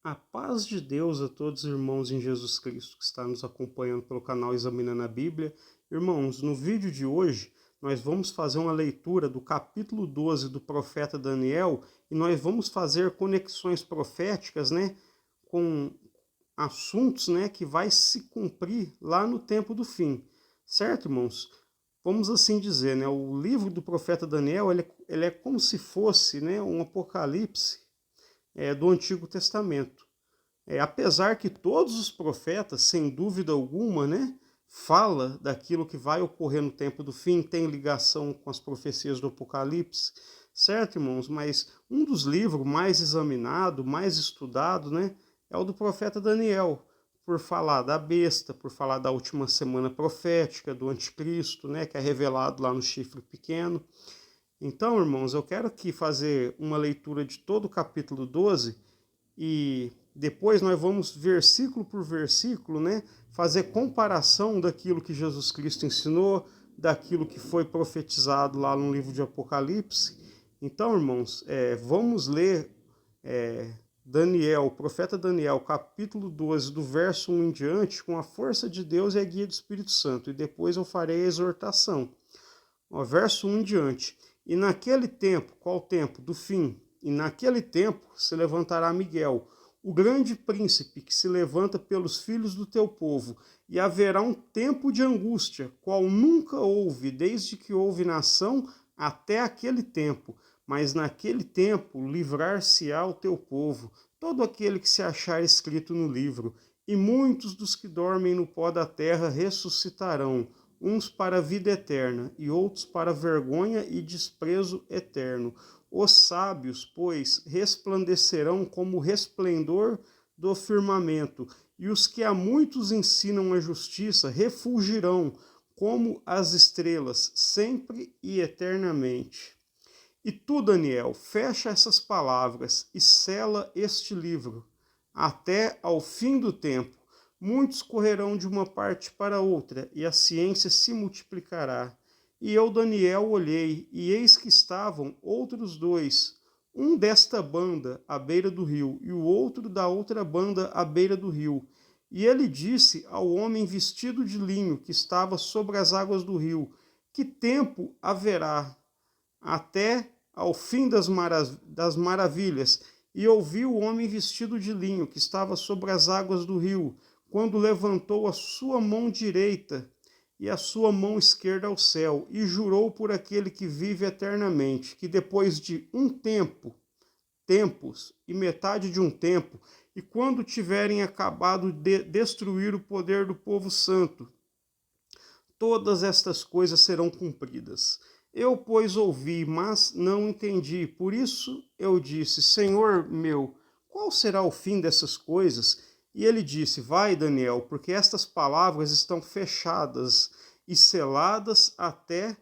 A paz de Deus a todos os irmãos em Jesus Cristo que está nos acompanhando pelo canal Examinando a Bíblia. Irmãos, no vídeo de hoje nós vamos fazer uma leitura do capítulo 12 do profeta Daniel e nós vamos fazer conexões proféticas, com assuntos, que vai se cumprir lá no tempo do fim. Certo, irmãos? Vamos assim dizer, o livro do profeta Daniel, ele é como se fosse, um apocalipse do Antigo Testamento. Apesar que todos os profetas, sem dúvida alguma, fala daquilo que vai ocorrer no tempo do fim, tem ligação com as profecias do Apocalipse, certo, irmãos? Mas um dos livros mais examinado, mais estudado, é o do profeta Daniel, por falar da besta, por falar da última semana profética, do anticristo, que é revelado lá no chifre pequeno. Então, irmãos, eu quero aqui fazer uma leitura de todo o capítulo 12 e depois nós vamos, versículo por versículo, fazer comparação daquilo que Jesus Cristo ensinou, daquilo que foi profetizado lá no livro de Apocalipse. Então, irmãos, vamos ler Daniel, o profeta Daniel, capítulo 12, do verso 1 em diante, com a força de Deus e a guia do Espírito Santo. E depois eu farei a exortação. Verso 1 em diante. E naquele tempo, qual tempo? Do fim. E naquele tempo se levantará Miguel, o grande príncipe que se levanta pelos filhos do teu povo, e haverá um tempo de angústia, qual nunca houve, desde que houve nação até aquele tempo. Mas naquele tempo livrar-se-á o teu povo, todo aquele que se achar escrito no livro, e muitos dos que dormem no pó da terra ressuscitarão, uns para a vida eterna, e outros para vergonha e desprezo eterno. Os sábios, pois, resplandecerão como o resplendor do firmamento, e os que a muitos ensinam a justiça refulgirão como as estrelas, sempre e eternamente. E tu, Daniel, fecha essas palavras e sela este livro, até ao fim do tempo. Muitos correrão de uma parte para outra, e a ciência se multiplicará. E eu, Daniel, olhei, e eis que estavam outros dois, um desta banda, à beira do rio, e o outro da outra banda, à beira do rio. E ele disse ao homem vestido de linho, que estava sobre as águas do rio, que tempo haverá até ao fim das maravilhas? E ouvi o homem vestido de linho, que estava sobre as águas do rio, quando levantou a sua mão direita e a sua mão esquerda ao céu, e jurou por aquele que vive eternamente, que depois de tempos e metade de um tempo, e quando tiverem acabado de destruir o poder do povo santo, todas estas coisas serão cumpridas. Eu, pois, ouvi, mas não entendi. Por isso eu disse: Senhor meu, qual será o fim dessas coisas? E ele disse: Vai, Daniel, porque estas palavras estão fechadas e seladas até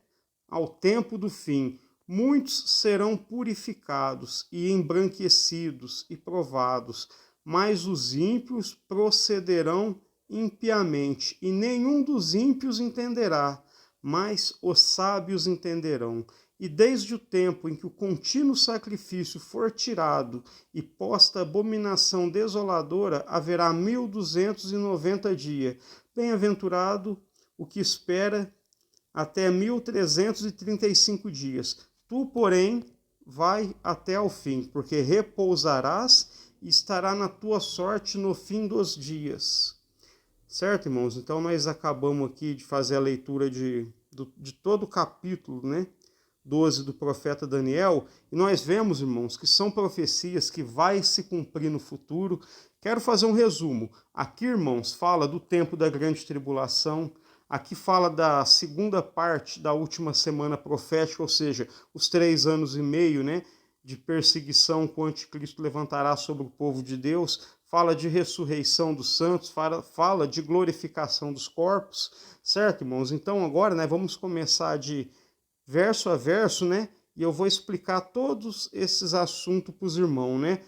ao tempo do fim. Muitos serão purificados e embranquecidos e provados, mas os ímpios procederão impiamente, e nenhum dos ímpios entenderá, mas os sábios entenderão. E desde o tempo em que o contínuo sacrifício for tirado e posta a abominação desoladora, haverá 1290 dias. Bem-aventurado o que espera até 1335 dias. Tu, porém, vai até ao fim, porque repousarás e estará na tua sorte no fim dos dias. Certo, irmãos? Então nós acabamos aqui de fazer a leitura de todo o capítulo, 12 do profeta Daniel, e nós vemos, irmãos, que são profecias que vai se cumprir no futuro. Quero fazer um resumo. Aqui, irmãos, fala do tempo da grande tribulação, aqui fala da segunda parte da última semana profética, ou seja, os 3 anos e meio, de perseguição que o anticristo levantará sobre o povo de Deus, fala de ressurreição dos santos, fala de glorificação dos corpos, certo, irmãos? Então agora, vamos começar de verso a verso, e eu vou explicar todos esses assuntos para os irmãos,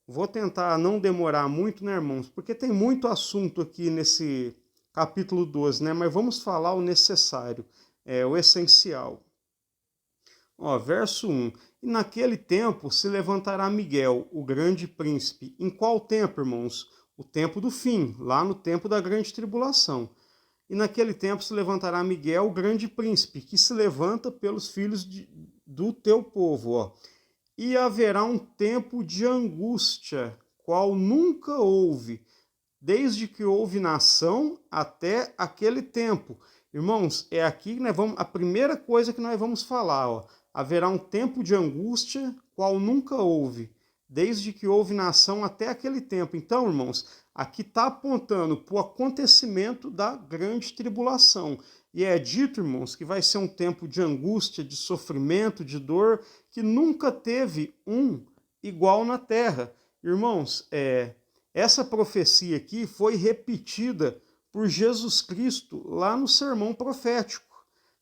Vou tentar não demorar muito, irmãos? Porque tem muito assunto aqui nesse capítulo 12, mas vamos falar o necessário, o essencial. Verso 1. E naquele tempo se levantará Miguel, o grande príncipe. Em qual tempo, irmãos? O tempo do fim, lá no tempo da grande tribulação. E naquele tempo se levantará Miguel, o grande príncipe, que se levanta pelos filhos do teu povo. Ó. E haverá um tempo de angústia, qual nunca houve, desde que houve nação até aquele tempo. Irmãos, é aqui que nós vamos, a primeira coisa que nós vamos falar. Ó. Haverá um tempo de angústia, qual nunca houve, desde que houve nação até aquele tempo. Então, irmãos, aqui está apontando para o acontecimento da grande tribulação. E é dito, irmãos, que vai ser um tempo de angústia, de sofrimento, de dor, que nunca teve um igual na terra. Irmãos, essa profecia aqui foi repetida por Jesus Cristo lá no sermão profético.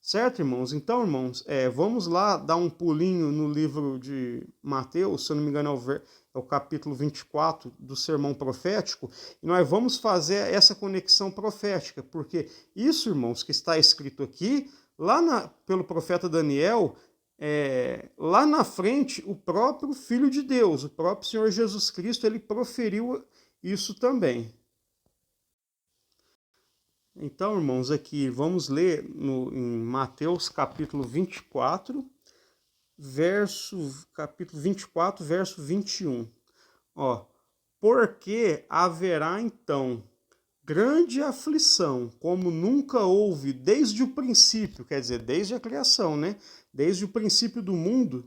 Certo, irmãos? Então, irmãos, vamos lá dar um pulinho no livro de Mateus, se eu não me engano é o capítulo 24 do sermão profético, e nós vamos fazer essa conexão profética, porque isso, irmãos, que está escrito aqui, pelo profeta Daniel, lá na frente, o próprio Filho de Deus, o próprio Senhor Jesus Cristo, ele proferiu isso também. Então, irmãos, aqui vamos ler em Mateus capítulo 24, capítulo 24, verso 21. Ó, porque haverá então grande aflição, como nunca houve desde o princípio, quer dizer, desde a criação, né? Desde o princípio do mundo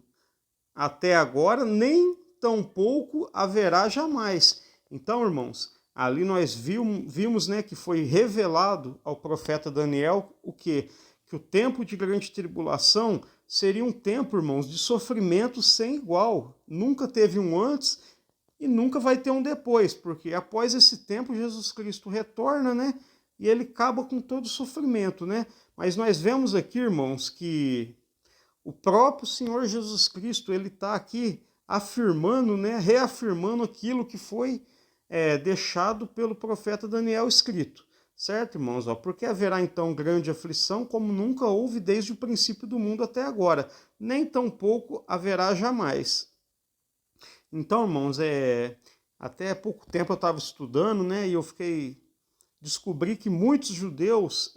até agora, nem tampouco haverá jamais. Então, irmãos, ali nós vimos, né, que foi revelado ao profeta Daniel o quê? Que o tempo de grande tribulação seria um tempo, irmãos, de sofrimento sem igual. Nunca teve um antes e nunca vai ter um depois, porque após esse tempo Jesus Cristo retorna, né? E ele acaba com todo o sofrimento, né? Mas nós vemos aqui, irmãos, que o próprio Senhor Jesus Cristo, ele está aqui afirmando, né? Reafirmando aquilo que foi deixado pelo profeta Daniel escrito. Certo, irmãos? Porque haverá então grande aflição, como nunca houve desde o princípio do mundo até agora. Nem tampouco haverá jamais. Então, irmãos, até pouco tempo eu estava estudando, né? E eu descobri que muitos judeus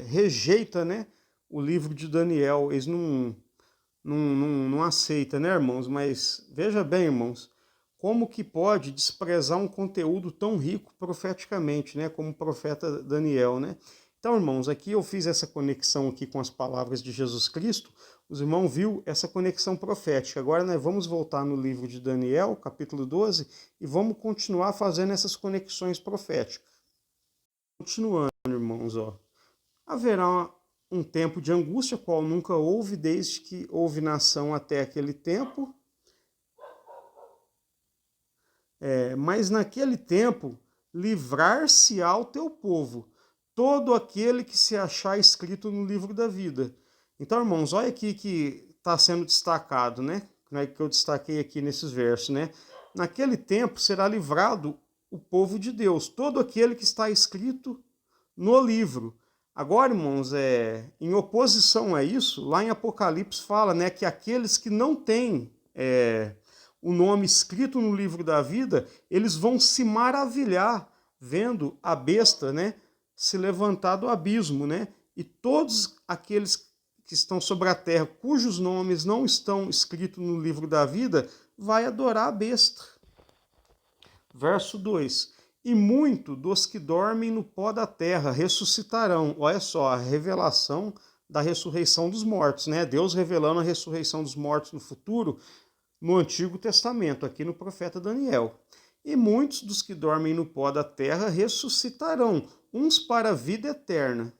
rejeitam, né, o livro de Daniel. Eles não aceitam, né, irmãos? Mas veja bem, irmãos, como que pode desprezar um conteúdo tão rico profeticamente, né, como o profeta Daniel, né? Então, irmãos, aqui eu fiz essa conexão aqui com as palavras de Jesus Cristo. Os irmãos viu essa conexão profética. Agora nós vamos voltar no livro de Daniel, capítulo 12, e vamos continuar fazendo essas conexões proféticas. Continuando, irmãos, ó. Haverá um tempo de angústia, qual nunca houve desde que houve nação até aquele tempo. Mas naquele tempo livrar-se-á o teu povo, todo aquele que se achar escrito no livro da vida. Então, irmãos, olha aqui que está sendo destacado, né? Que eu destaquei aqui nesses versos, né? Naquele tempo será livrado o povo de Deus, todo aquele que está escrito no livro. Agora, irmãos, em oposição a isso, lá em Apocalipse fala, né, que aqueles que não têm o nome escrito no livro da vida, eles vão se maravilhar vendo a besta, né, se levantar do abismo, né? E todos aqueles que estão sobre a terra, cujos nomes não estão escritos no livro da vida, vai adorar a besta. Verso 2. E muito dos que dormem no pó da terra ressuscitarão. Olha só, a revelação da ressurreição dos mortos, né? Deus revelando a ressurreição dos mortos no futuro, no Antigo Testamento, aqui no profeta Daniel. E muitos dos que dormem no pó da terra ressuscitarão, uns para a vida eterna,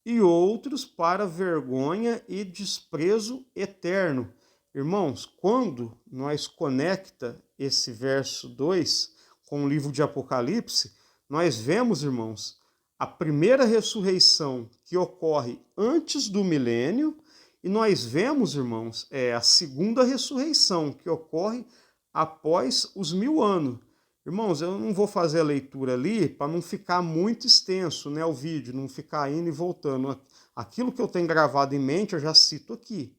e outros para vergonha e desprezo eterno. Irmãos, quando nós conecta esse verso 2 com o livro de Apocalipse, nós vemos, irmãos, a primeira ressurreição que ocorre antes do milênio, e nós vemos, irmãos, a segunda ressurreição que ocorre após os 1000 anos. Irmãos, eu não vou fazer a leitura ali para não ficar muito extenso, né, o vídeo, não ficar indo e voltando. Aquilo que eu tenho gravado em mente eu já cito aqui.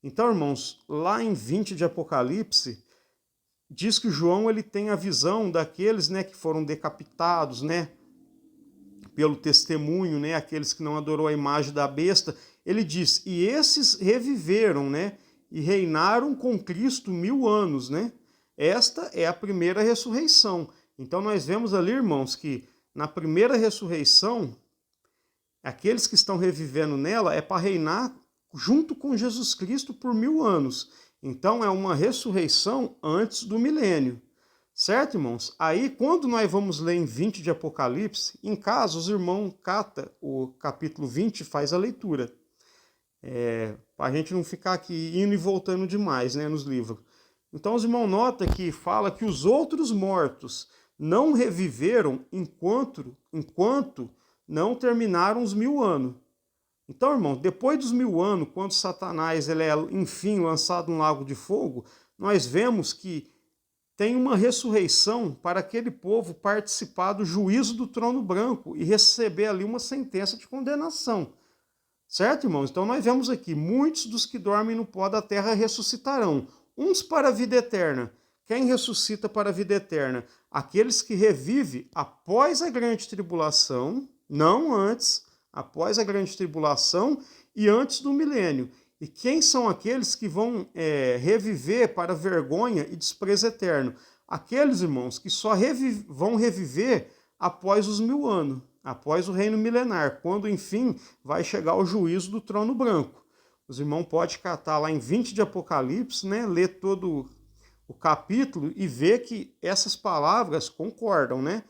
Então, irmãos, lá em 20 de Apocalipse, diz que João ele tem a visão daqueles, né, que foram decapitados, né, pelo testemunho, né, aqueles que não adorou a imagem da besta. Ele diz, e esses reviveram, né, e reinaram com Cristo 1000 anos, né? Esta é a primeira ressurreição. Então nós vemos ali, irmãos, que na primeira ressurreição, aqueles que estão revivendo nela é para reinar junto com Jesus Cristo por 1000 anos. Então é uma ressurreição antes do milênio. Certo, irmãos? Aí, quando nós vamos ler em 20 de Apocalipse, em casa, os irmãos cata o capítulo 20 e faz a leitura. Para a gente não ficar aqui indo e voltando demais, né, nos livros. Então, os irmãos notam que fala que os outros mortos não reviveram enquanto não terminaram os 1000 anos. Então, irmão, depois dos 1000 anos, quando Satanás ele é, enfim, lançado no lago de fogo, nós vemos que tem uma ressurreição para aquele povo participar do juízo do trono branco e receber ali uma sentença de condenação. Certo, irmãos? Então nós vemos aqui, muitos dos que dormem no pó da terra ressuscitarão, uns para a vida eterna. Quem ressuscita para a vida eterna? Aqueles que revivem após a grande tribulação, não antes, após a grande tribulação e antes do milênio. E quem são aqueles que vão reviver para vergonha e desprezo eterno? Aqueles, irmãos, que só vão reviver após os 1000 anos, após o reino milenar, quando, enfim, vai chegar o juízo do trono branco. Os irmãos podem catar lá em 20 de Apocalipse, né, ler todo o capítulo e ver que essas palavras concordam, né?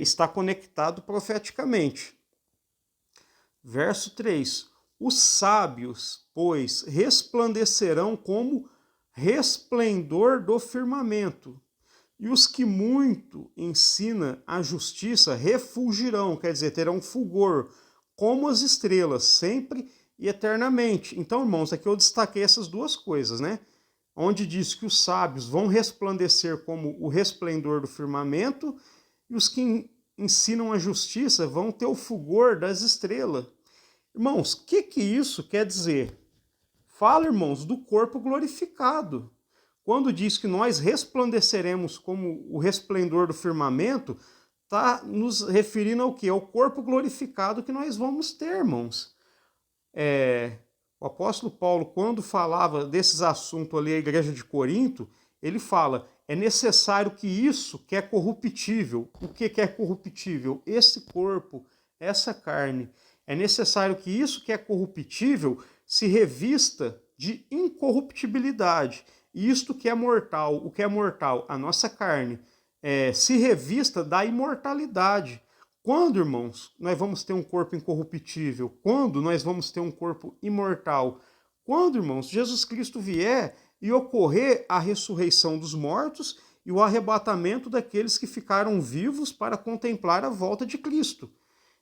Está conectado profeticamente. Verso 3. Os sábios, pois, resplandecerão como resplendor do firmamento, e os que muito ensinam a justiça refulgirão, quer dizer, terão fulgor, como as estrelas, sempre e eternamente. Então, irmãos, aqui eu destaquei essas duas coisas, né? Onde diz que os sábios vão resplandecer como o resplendor do firmamento, e os que ensinam a justiça vão ter o fulgor das estrelas. Irmãos, o que isso quer dizer? Fala, irmãos, do corpo glorificado. Quando diz que nós resplandeceremos como o resplendor do firmamento, está nos referindo ao quê? Ao corpo glorificado que nós vamos ter, irmãos. O apóstolo Paulo, quando falava desses assuntos ali à igreja de Corinto, ele fala, é necessário que isso que é corruptível, o que é corruptível? Esse corpo, essa carne. É necessário que isso que é corruptível se revista de incorruptibilidade. E isto que é mortal, o que é mortal? A nossa carne. Se revista da imortalidade. Quando, irmãos, nós vamos ter um corpo incorruptível? Quando nós vamos ter um corpo imortal? Quando, irmãos, Jesus Cristo vier e ocorrer a ressurreição dos mortos e o arrebatamento daqueles que ficaram vivos para contemplar a volta de Cristo.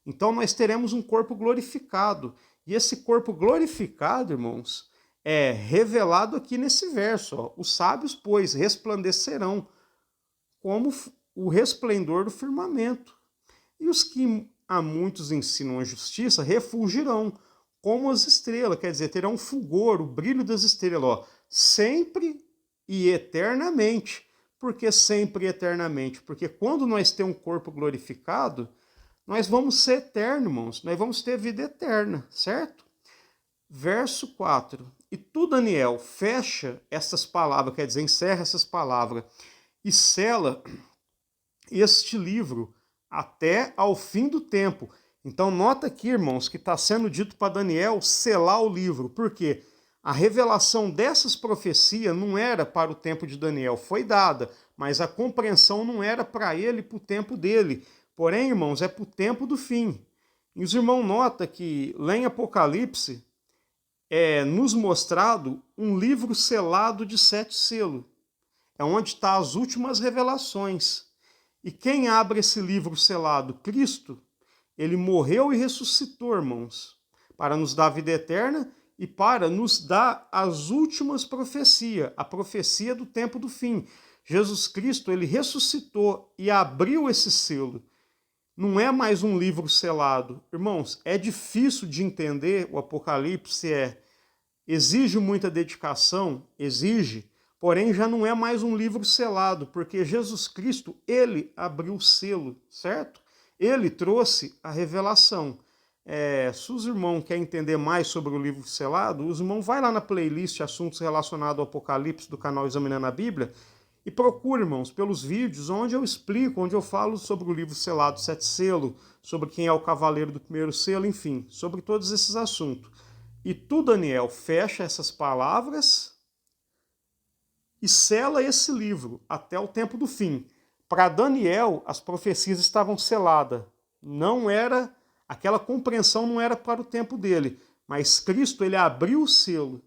Então nós teremos um corpo glorificado. E esse corpo glorificado, irmãos, é revelado aqui nesse verso. Ó. Os sábios, pois, resplandecerão como o resplendor do firmamento. E os que a muitos ensinam a justiça refulgirão como as estrelas. Quer dizer, terão fulgor, o brilho das estrelas. Ó, sempre e eternamente. Por que sempre e eternamente? Porque quando nós temos um corpo glorificado, nós vamos ser eternos, irmãos. Nós vamos ter vida eterna, certo? Verso 4. E tu, Daniel, fecha essas palavras, quer dizer, encerra essas palavras, e sela este livro até ao fim do tempo. Então, nota aqui, irmãos, que está sendo dito para Daniel selar o livro. Por quê? A revelação dessas profecias não era para o tempo de Daniel, foi dada, mas a compreensão não era para ele, para o tempo dele. Porém, irmãos, é para o tempo do fim. E os irmãos notam que lá em Apocalipse é nos mostrado um livro selado de 7 selos. É onde estão as últimas revelações. E quem abre esse livro selado? Cristo. Ele morreu e ressuscitou, irmãos, para nos dar a vida eterna e para nos dar as últimas profecias, a profecia do tempo do fim. Jesus Cristo, ele ressuscitou e abriu esse selo. Não é mais um livro selado. Irmãos, é difícil de entender o Apocalipse, exige muita dedicação, exige, porém já não é mais um livro selado, porque Jesus Cristo, ele abriu o selo, certo? Ele trouxe a revelação. Se os irmãos querem entender mais sobre o livro selado, os irmãos vai lá na playlist Assuntos Relacionados ao Apocalipse do canal Examinando a Bíblia e procure, irmãos, pelos vídeos onde eu explico, onde eu falo sobre o livro selado, 7 selo, sobre quem é o cavaleiro do primeiro selo, enfim, sobre todos esses assuntos. E tu, Daniel, fecha essas palavras e sela esse livro até o tempo do fim. Para Daniel, as profecias estavam seladas. Não era, aquela compreensão não era para o tempo dele, mas Cristo, ele abriu o selo,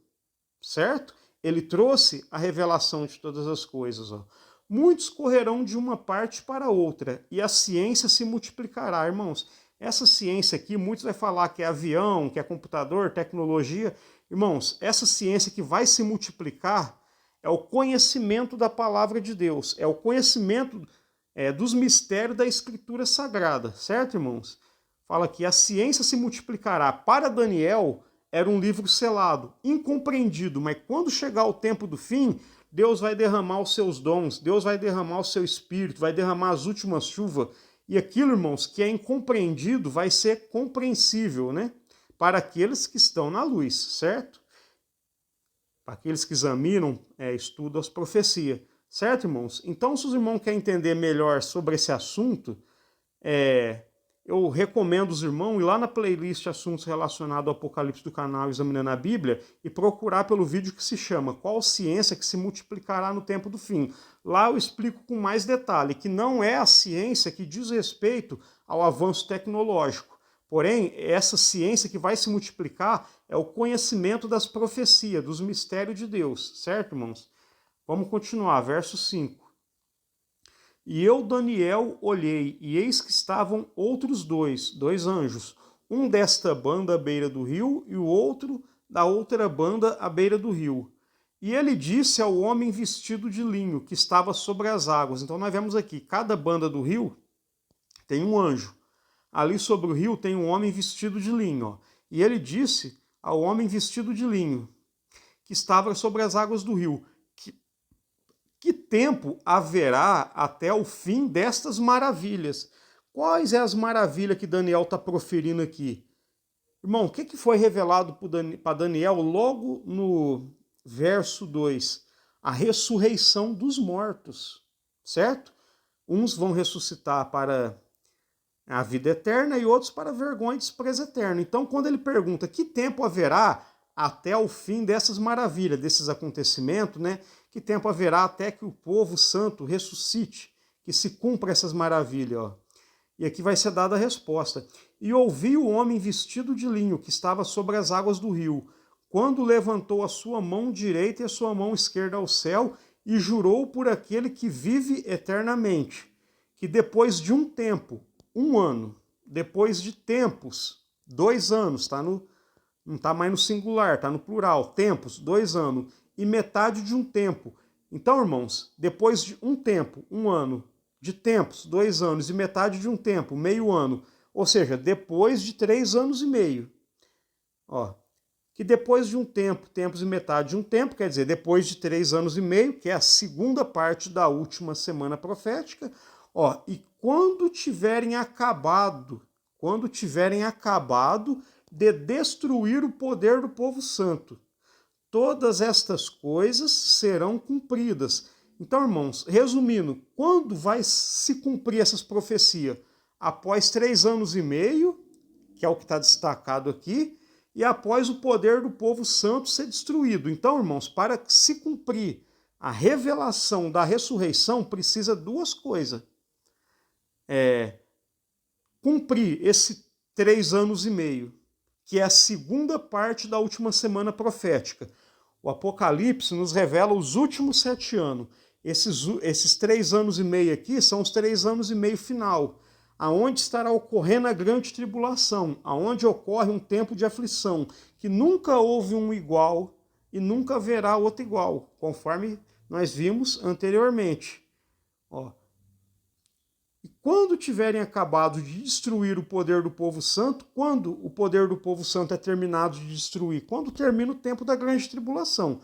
certo? Ele trouxe a revelação de todas as coisas. Ó. Muitos correrão de uma parte para outra, e a ciência se multiplicará, irmãos. Essa ciência aqui, muitos vão falar que é avião, que é computador, tecnologia. Irmãos, essa ciência que vai se multiplicar é o conhecimento da palavra de Deus, é o conhecimento dos mistérios da Escritura Sagrada, certo, irmãos? Fala que a ciência se multiplicará. Para Daniel, era um livro selado, incompreendido, mas quando chegar o tempo do fim, Deus vai derramar os seus dons, Deus vai derramar o seu espírito, vai derramar as últimas chuvas, e aquilo, irmãos, que é incompreendido vai ser compreensível, né? Para aqueles que estão na luz, certo? Para aqueles que examinam, estudam as profecias, certo, irmãos? Então, se os irmãos querem entender melhor sobre esse assunto, eu recomendo os irmãos ir lá na playlist Assuntos Relacionados ao Apocalipse do canal Examinando a Bíblia e procurar pelo vídeo que se chama Qual Ciência que se Multiplicará no Tempo do Fim. Lá eu explico com mais detalhe que não é a ciência que diz respeito ao avanço tecnológico. Porém, essa ciência que vai se multiplicar é o conhecimento das profecias, dos mistérios de Deus. Certo, irmãos? Vamos continuar, verso 5. E eu, Daniel, olhei, e eis que estavam outros dois anjos, um desta banda à beira do rio, e o outro da outra banda à beira do rio. E ele disse ao homem vestido de linho, que estava sobre as águas. Então nós vemos aqui, cada banda do rio tem um anjo. Ali sobre o rio tem um homem vestido de linho. Ó. E ele disse ao homem vestido de linho, que estava sobre as águas do rio, que tempo haverá até o fim destas maravilhas? Quais é as maravilhas que Daniel está proferindo aqui? Irmão, o que foi revelado para Daniel logo no verso 2? A ressurreição dos mortos, certo? Uns vão ressuscitar para a vida eterna e outros para a vergonha e desprezo eterno. Então, quando ele pergunta que tempo haverá até o fim dessas maravilhas, desses acontecimentos, né? Que tempo haverá até que o povo santo ressuscite, que se cumpra essas maravilhas, ó. E aqui vai ser dada a resposta. E ouvi o homem vestido de linho, que estava sobre as águas do rio, quando levantou a sua mão direita e a sua mão esquerda ao céu, e jurou por aquele que vive eternamente, que depois de um tempo, 1 ano, depois de tempos, 2 anos, não está mais no singular, está no plural, tempos, 2 anos, e metade de um tempo. Então, irmãos, depois de um tempo, 1 ano, de tempos, 2 anos, e metade de um tempo, meio ano, ou seja, depois de 3 anos e meio. Ó, que depois de um tempo, tempos e metade de um tempo, quer dizer, depois de 3 anos e meio, que é a segunda parte da última semana profética, ó, e quando tiverem acabado de destruir o poder do povo santo, todas estas coisas serão cumpridas. Então, irmãos, resumindo, quando vai se cumprir essas profecias? Após 3 anos e meio, que é o que está destacado aqui, e após o poder do povo santo ser destruído. Então, irmãos, para se cumprir a revelação da ressurreição, precisa 2 coisas. Cumprir esse 3 anos e meio, que é a segunda parte da última semana profética. O Apocalipse nos revela os últimos 7 anos. Esses 3 anos e meio aqui são os 3 anos e meio final, aonde estará ocorrendo a grande tribulação, aonde ocorre um tempo de aflição, que nunca houve um igual e nunca haverá outro igual, conforme nós vimos anteriormente. Ó. E quando tiverem acabado de destruir o poder do povo santo, quando o poder do povo santo é terminado de destruir? Quando termina o tempo da grande tribulação.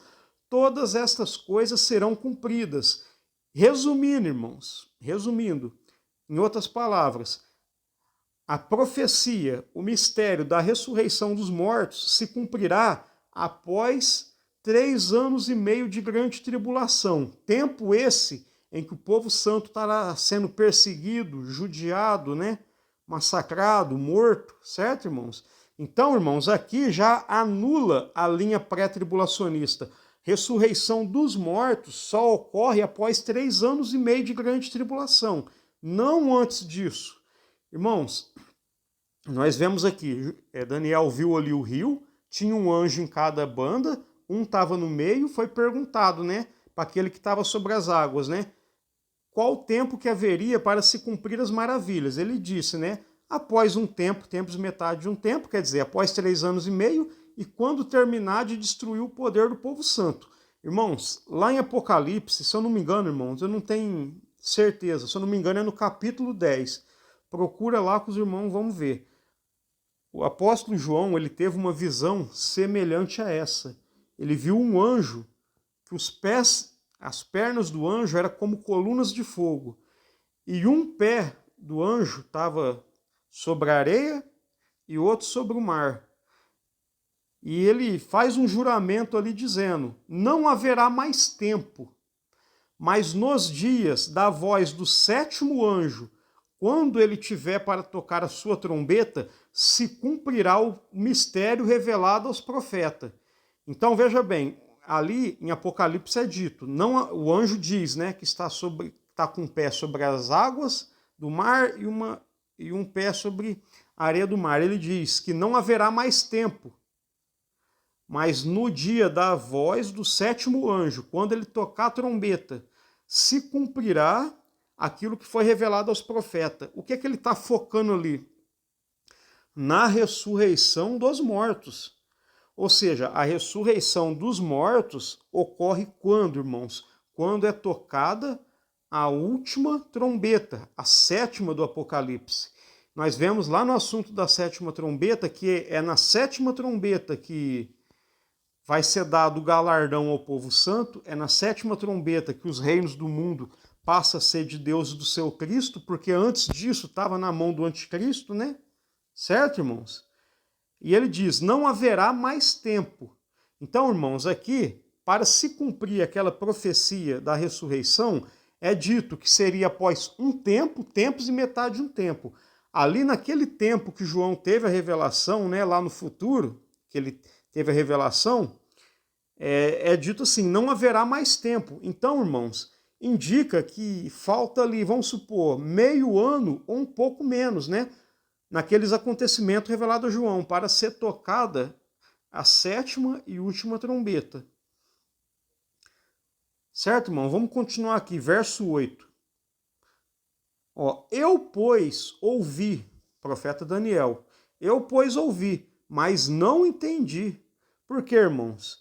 Todas estas coisas serão cumpridas. Resumindo, irmãos, em outras palavras, a profecia, o mistério da ressurreição dos mortos se cumprirá após 3 anos e meio de grande tribulação. Tempo esse em que o povo santo estará sendo perseguido, judiado, massacrado, morto, certo, irmãos? Então, irmãos, aqui já anula a linha pré-tribulacionista. Ressurreição dos mortos só ocorre após 3 anos e meio de grande tribulação, não antes disso. Irmãos, nós vemos aqui, Daniel viu ali o rio, tinha um anjo em cada banda, um estava no meio, foi perguntado, para aquele que estava sobre as águas, qual o tempo que haveria para se cumprir as maravilhas? Ele disse, após um tempo, tempos metade de um tempo, quer dizer, após 3 anos e meio, e quando terminar de destruir o poder do povo santo. Irmãos, lá em Apocalipse, se eu não me engano, irmãos, eu não tenho certeza, se eu não me engano é no capítulo 10. Procura lá com os irmãos, vamos ver. O apóstolo João, ele teve uma visão semelhante a essa. Ele viu um anjo, que as pernas do anjo eram como colunas de fogo. E um pé do anjo estava sobre a areia e outro sobre o mar. E ele faz um juramento ali dizendo, não haverá mais tempo, mas nos dias da voz do 7º anjo, quando ele tiver para tocar a sua trombeta, se cumprirá o mistério revelado aos profetas. Então veja bem, ali em Apocalipse é dito, o anjo diz, que está com um pé sobre as águas do mar e um pé sobre a areia do mar. Ele diz que não haverá mais tempo, mas no dia da voz do 7º anjo, quando ele tocar a trombeta, se cumprirá aquilo que foi revelado aos profetas. O que é que ele está focando ali? Na ressurreição dos mortos. Ou seja, a ressurreição dos mortos ocorre quando, irmãos? Quando é tocada a última trombeta, a 7ª do Apocalipse. Nós vemos lá no assunto da 7ª trombeta, que é na 7ª trombeta que vai ser dado o galardão ao povo santo, é na 7ª trombeta que os reinos do mundo passam a ser de Deus e do seu Cristo, porque antes disso estava na mão do anticristo, Certo, irmãos? E ele diz, não haverá mais tempo. Então, irmãos, aqui, para se cumprir aquela profecia da ressurreição, é dito que seria após um tempo, tempos e metade de um tempo. Ali naquele tempo que João teve a revelação, lá no futuro, que ele teve a revelação, é dito assim, não haverá mais tempo. Então, irmãos, indica que falta ali, vamos supor, meio ano ou um pouco menos, naqueles acontecimentos revelados a João, para ser tocada a 7ª e última trombeta. Certo, irmão? Vamos continuar aqui, verso 8. Eu, pois, ouvi, profeta Daniel, eu, pois, ouvi, mas não entendi. Por quê, irmãos?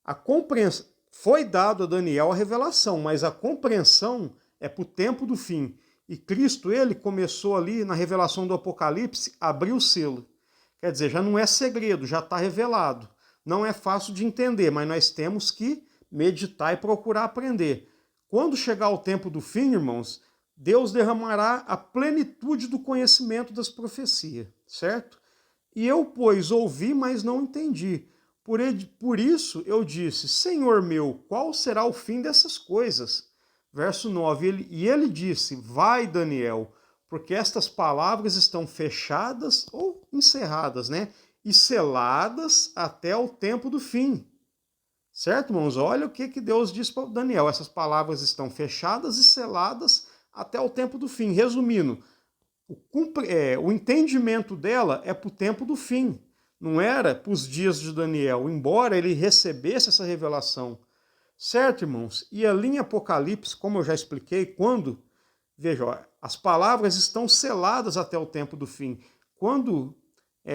A compreensão foi dado a Daniel a revelação, mas a compreensão é para o tempo do fim. E Cristo, ele começou ali na revelação do Apocalipse, abriu o selo. Quer dizer, já não é segredo, já está revelado. Não é fácil de entender, mas nós temos que meditar e procurar aprender. Quando chegar o tempo do fim, irmãos, Deus derramará a plenitude do conhecimento das profecias, certo? E eu, pois, ouvi, mas não entendi. Por isso eu disse, Senhor meu, qual será o fim dessas coisas? Verso 9, ele disse, vai, Daniel, porque estas palavras estão fechadas ou encerradas, e seladas até o tempo do fim. Certo, irmãos? Olha o que Deus disse para Daniel, essas palavras estão fechadas e seladas até o tempo do fim. Resumindo, o entendimento dela é para o tempo do fim. Não era para os dias de Daniel, embora ele recebesse essa revelação. Certo, irmãos? E ali em Apocalipse, como eu já expliquei, quando, veja, as palavras estão seladas até o tempo do fim. Quando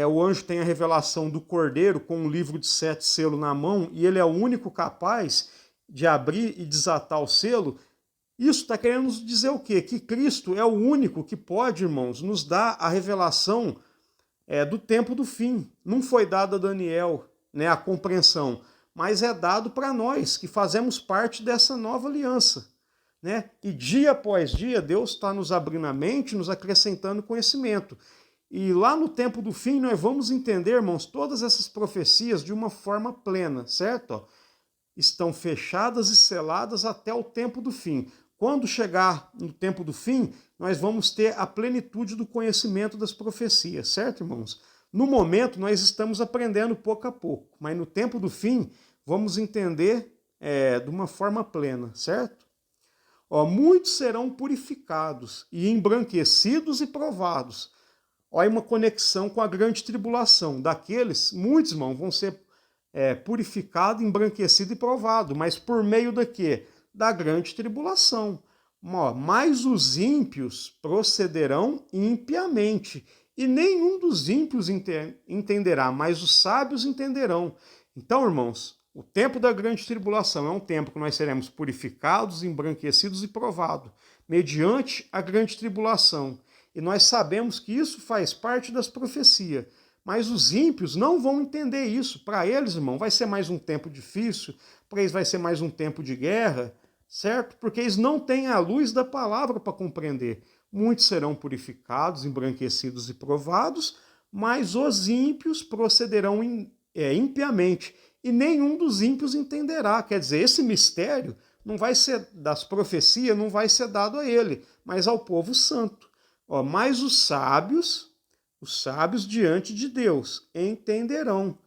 o anjo tem a revelação do Cordeiro com um livro de 7 selos na mão, e ele é o único capaz de abrir e desatar o selo, Isso está querendo nos dizer o quê? Que Cristo é o único que pode, irmãos, nos dar a revelação do tempo do fim. Não foi dado a Daniel, né, a compreensão, mas é dado para nós, que fazemos parte dessa nova aliança. Né? E dia após dia, Deus está nos abrindo a mente, nos acrescentando conhecimento. E lá no tempo do fim, nós vamos entender, irmãos, todas essas profecias de uma forma plena, certo? Estão fechadas e seladas até o tempo do fim. Quando chegar no tempo do fim, nós vamos ter a plenitude do conhecimento das profecias, certo, irmãos? No momento, nós estamos aprendendo pouco a pouco, mas no tempo do fim, vamos entender de uma forma plena, certo? Muitos serão purificados e embranquecidos e provados. Olha uma conexão com a grande tribulação. Daqueles, muitos, irmão, vão ser purificados, embranquecidos e provados. Mas por meio da quê? Da grande tribulação. Mas os ímpios procederão impiamente. E nenhum dos ímpios entenderá, mas os sábios entenderão. Então, irmãos, o tempo da grande tribulação é um tempo que nós seremos purificados, embranquecidos e provados, mediante a grande tribulação. E nós sabemos que isso faz parte das profecias. Mas os ímpios não vão entender isso. Para eles, irmão, vai ser mais um tempo difícil, para eles vai ser mais um tempo de guerra, certo? Porque eles não têm a luz da palavra para compreender. Muitos serão purificados, embranquecidos e provados, mas os ímpios procederão impiamente. E nenhum dos ímpios entenderá. Quer dizer, esse mistério não vai ser das profecias, não vai ser dado a ele, mas ao povo santo. Mas os sábios diante de Deus entenderão.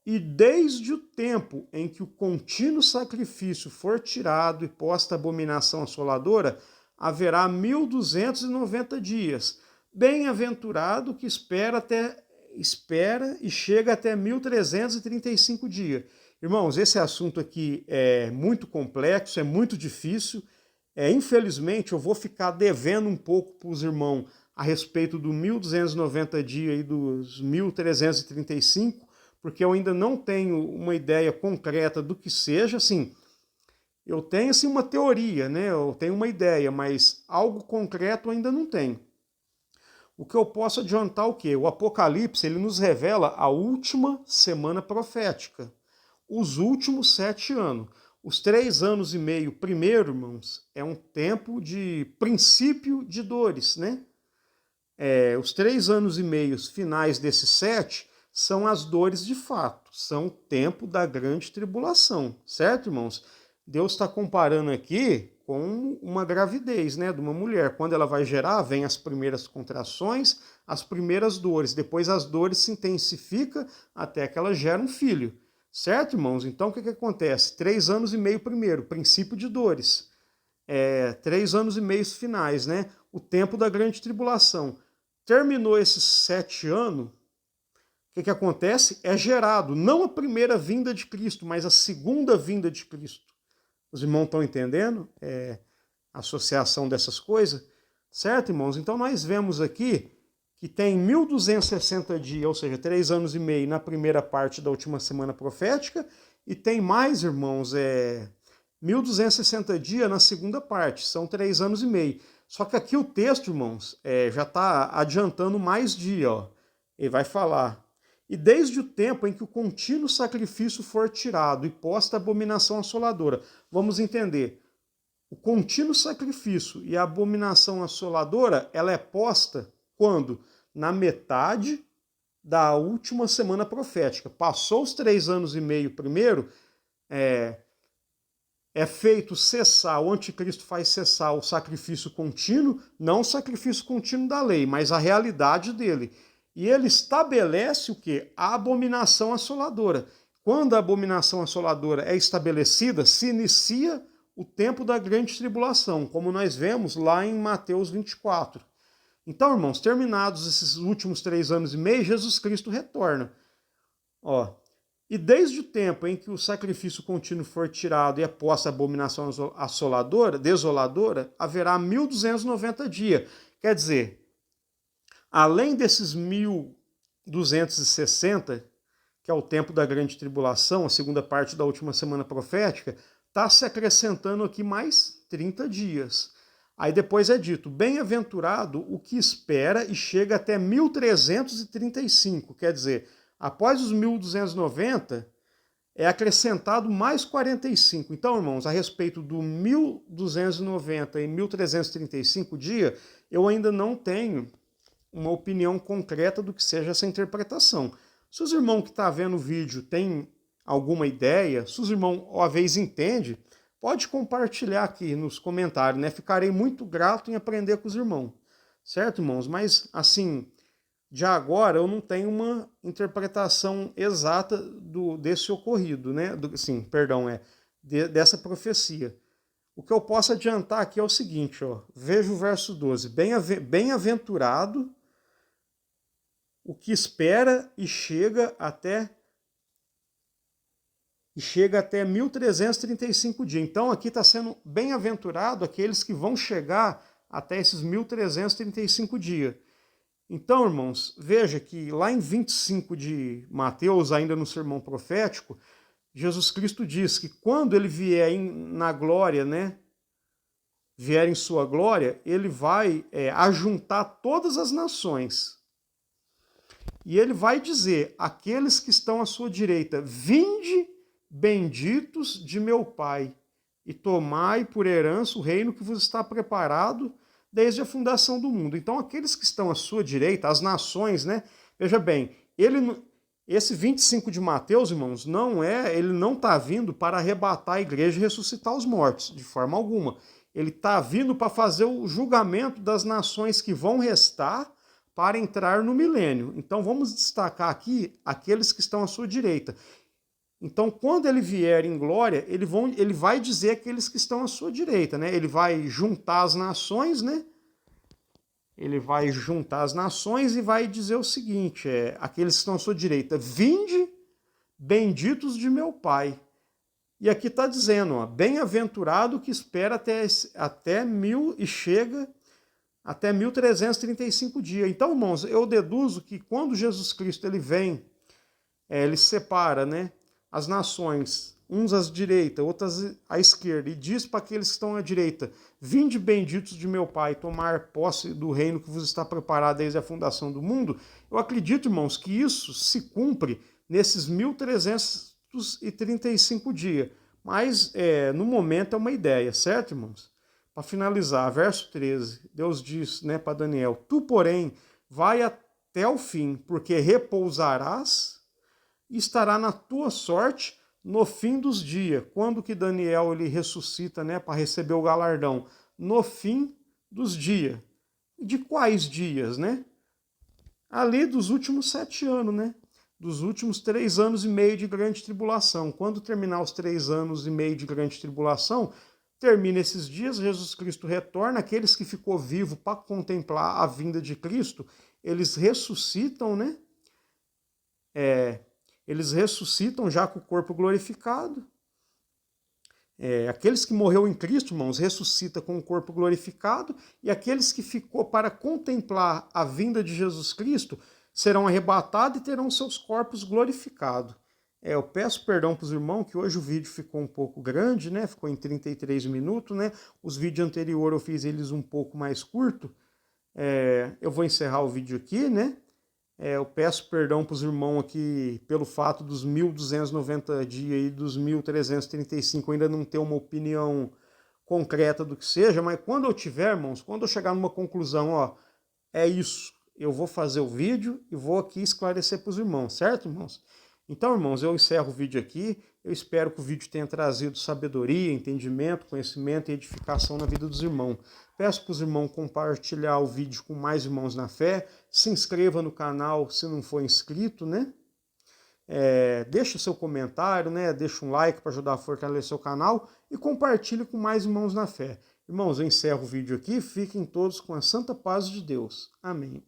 E desde o tempo em que o contínuo sacrifício for tirado e posta a abominação assoladora, haverá 1290 dias. Bem-aventurado que espera e chega até 1335 dias. Irmãos, esse assunto aqui é muito complexo, é muito difícil. Infelizmente, eu vou ficar devendo um pouco para os irmãos a respeito do 1290 dias e dos 1335, porque eu ainda não tenho uma ideia concreta do que seja. Assim, eu tenho assim, uma teoria, né? Eu tenho uma ideia, mas algo concreto eu ainda não tenho. O que eu posso adiantar é o quê? O Apocalipse ele nos revela a última semana profética, os últimos 7 anos. Os 3 anos e meio primeiro, irmãos, é um tempo de princípio de dores, né? Os 3 anos e meio finais desses 7 são as dores de fato, são o tempo da grande tribulação, certo, irmãos? Deus está comparando aqui com uma gravidez, né, de uma mulher. Quando ela vai gerar, vem as primeiras contrações, as primeiras dores, depois as dores se intensificam até que ela gera um filho. Certo, irmãos? Então, o que acontece? 3 anos e meio primeiro, princípio de dores. 3 anos e meio finais, né? O tempo da grande tribulação. Terminou esses 7 anos, o que acontece? É gerado, não a primeira vinda de Cristo, mas a segunda vinda de Cristo. Os irmãos estão entendendo a associação dessas coisas? Certo, irmãos? Então, nós vemos aqui que tem 1260 dias, ou seja, 3 anos e meio na primeira parte da última semana profética, e tem mais, irmãos, 1260 dias na segunda parte, são 3 anos e meio. Só que aqui o texto, irmãos, já está adiantando mais dia, ó. Ele vai falar: e desde o tempo em que o contínuo sacrifício for tirado e posta a abominação assoladora. Vamos entender. O contínuo sacrifício e a abominação assoladora, ela é posta quando? Na metade da última semana profética. Passou os 3 anos e meio primeiro, é feito cessar, o anticristo faz cessar o sacrifício contínuo, não o sacrifício contínuo da lei, mas a realidade dele. E ele estabelece o quê? A abominação assoladora. Quando a abominação assoladora é estabelecida, se inicia o tempo da grande tribulação, como nós vemos lá em Mateus 24. Então, irmãos, terminados esses últimos 3 anos e meio, Jesus Cristo retorna. E desde o tempo em que o sacrifício contínuo for tirado e é posta a abominação assoladora, desoladora, haverá 1290 dias. Quer dizer, além desses 1260, que é o tempo da grande tribulação, a segunda parte da última semana profética, está se acrescentando aqui mais 30 dias. Aí depois é dito, bem-aventurado o que espera e chega até 1335, quer dizer, após os 1290, é acrescentado mais 45. Então, irmãos, a respeito do 1290 e 1335 dia, eu ainda não tenho uma opinião concreta do que seja essa interpretação. Se os irmãos que estão vendo o vídeo têm alguma ideia, se os irmãos uma vez entendem, pode compartilhar aqui nos comentários, né? Ficarei muito grato em aprender com os irmãos. Certo, irmãos? Mas, assim, de agora eu não tenho uma interpretação exata desse ocorrido, né? Dessa profecia. O que eu posso adiantar aqui é o seguinte, ó. Veja o verso 12. Bem-aventurado o que espera e chega até 1335 dias. Então aqui está sendo bem-aventurado aqueles que vão chegar até esses 1335 dias. Então, irmãos, veja que lá em 25 de Mateus, ainda no sermão profético, Jesus Cristo diz que quando ele vier na glória, né, vier em sua glória, ele vai ajuntar todas as nações. E ele vai dizer, aqueles que estão à sua direita, vinde benditos de meu Pai, e tomai por herança o reino que vos está preparado desde a fundação do mundo. Então, aqueles que estão à sua direita, as nações, né? Veja bem, esse 25 de Mateus, irmãos, ele não está vindo para arrebatar a igreja e ressuscitar os mortos, de forma alguma. Ele está vindo para fazer o julgamento das nações que vão restar para entrar no milênio. Então, vamos destacar aqui aqueles que estão à sua direita. Então, quando ele vier em glória, ele vai dizer aqueles que estão à sua direita, né? Ele vai juntar as nações, né? Ele vai juntar as nações e vai dizer o seguinte, aqueles que estão à sua direita, vinde, benditos de meu Pai. E aqui está dizendo, ó, bem-aventurado que espera até 1000 e chega até 1335 dias. Então, irmãos, eu deduzo que quando Jesus Cristo ele vem, ele separa, né? As nações, uns à direita, outras à esquerda, e diz para aqueles que estão à direita, vinde benditos de meu Pai, tomar posse do reino que vos está preparado desde a fundação do mundo. Eu acredito, irmãos, que isso se cumpre nesses 1335 dias. Mas, no momento, é uma ideia, certo, irmãos? Para finalizar, verso 13, Deus diz, né, para Daniel, tu, porém, vai até o fim, porque repousarás e estará na tua sorte no fim dos dias. Quando que Daniel ele ressuscita, né, para receber o galardão? No fim dos dias. De quais dias, né? Ali dos últimos 7 anos, né? Dos últimos 3 anos e meio de grande tribulação. Quando terminar os 3 anos e meio de grande tribulação, termina esses dias, Jesus Cristo retorna, aqueles que ficou vivo para contemplar a vinda de Cristo, eles ressuscitam, né? Eles ressuscitam já com o corpo glorificado. Aqueles que morreu em Cristo, irmãos, ressuscita com o corpo glorificado, e aqueles que ficou para contemplar a vinda de Jesus Cristo serão arrebatados e terão seus corpos glorificados. Eu peço perdão para os irmãos que hoje o vídeo ficou um pouco grande, né? Ficou em 33 minutos, né? Os vídeos anteriores eu fiz eles um pouco mais curto. Eu vou encerrar o vídeo aqui, né? Eu peço perdão para os irmãos aqui pelo fato dos 1290 dias e dos 1335 ainda não ter uma opinião concreta do que seja, mas quando eu tiver, irmãos, quando eu chegar numa conclusão, ó, é isso, eu vou fazer o vídeo e vou aqui esclarecer para os irmãos, certo, irmãos? Então, irmãos, eu encerro o vídeo aqui. Eu espero que o vídeo tenha trazido sabedoria, entendimento, conhecimento e edificação na vida dos irmãos. Peço para os irmãos compartilhar o vídeo com mais irmãos na fé. Se inscreva no canal se não for inscrito, né? Deixa seu comentário, né? Deixa um like para ajudar a fortalecer o canal e compartilhe com mais irmãos na fé. Irmãos, eu encerro o vídeo aqui. Fiquem todos com a santa paz de Deus. Amém.